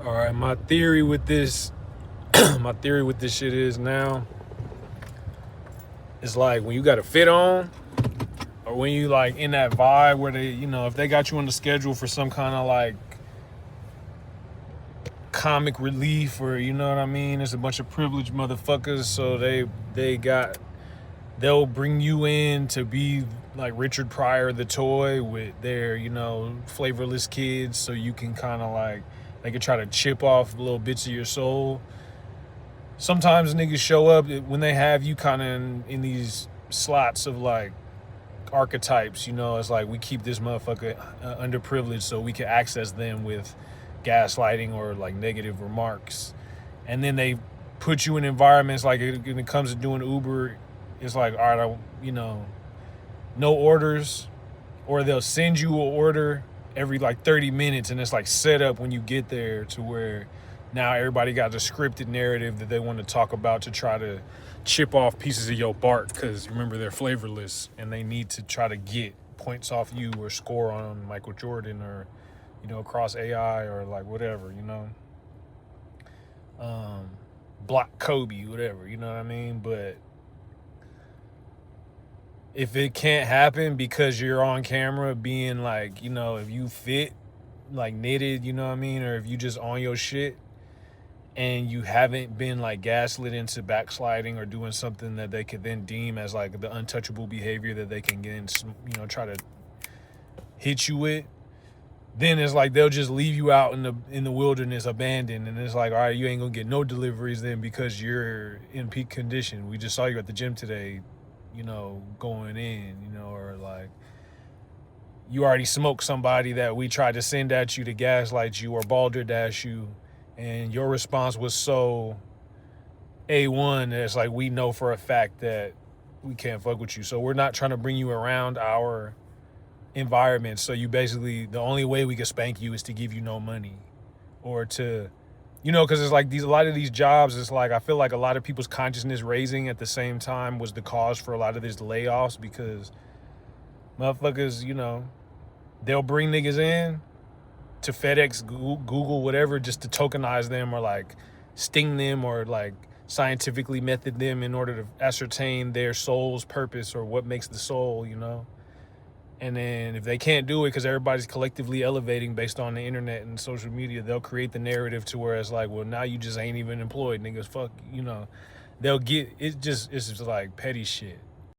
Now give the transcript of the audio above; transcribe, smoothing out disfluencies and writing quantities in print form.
All right, my theory with this, my theory with this shit is now, it's like when you got a fit on, or when you like in that vibe where they, if they got you on the schedule for some kind of like comic relief, or you know what I mean, it's a bunch of privileged motherfuckers, so they'll bring you in to be like Richard Pryor the toy with their, flavorless kids, so you can kind of like they can try to chip off little bits of your soul. Sometimes niggas show up when they have you kind of in these slots of like archetypes. It's like we keep this motherfucker underprivileged so we can access them with gaslighting or like negative remarks, and then they put you in environments like when it comes to doing Uber. It's like, all right, no orders, or they'll send you an order every like 30 minutes, and it's like set up when you get there to where now everybody got a scripted narrative that they want to talk about to try to chip off pieces of your bark, because remember, they're flavorless and they need to try to get points off you or score on Michael Jordan, or across AI, or like whatever, block Kobe, whatever, you know what I mean? But if it can't happen because you're on camera being like, if you fit like knitted, you know what I mean, or if you just on your shit and you haven't been like gaslit into backsliding or doing something that they could then deem as like the untouchable behavior that they can get in, try to hit you with, then it's like they'll just leave you out in the wilderness abandoned, and it's like, all right, you ain't gonna get no deliveries then because you're in peak condition. We just saw you at the gym today, going in, or like you already smoked somebody that we tried to send at you to gaslight you or balderdash you, and your response was so A1 that it's like we know for a fact that we can't fuck with you. So we're not trying to bring you around our environment. So you basically, the only way we can spank you is to give you no money, or to, because it's like a lot of these jobs, it's like I feel like a lot of people's consciousness raising at the same time was the cause for a lot of these layoffs, because motherfuckers, they'll bring niggas in to FedEx, Google, whatever, just to tokenize them or like sting them or like scientifically method them in order to ascertain their soul's purpose or what makes the soul, And then if they can't do it because everybody's collectively elevating based on the internet and social media, they'll create the narrative to where it's like, well, now you just ain't even employed, niggas. Fuck, They'll get it. It's just like petty shit.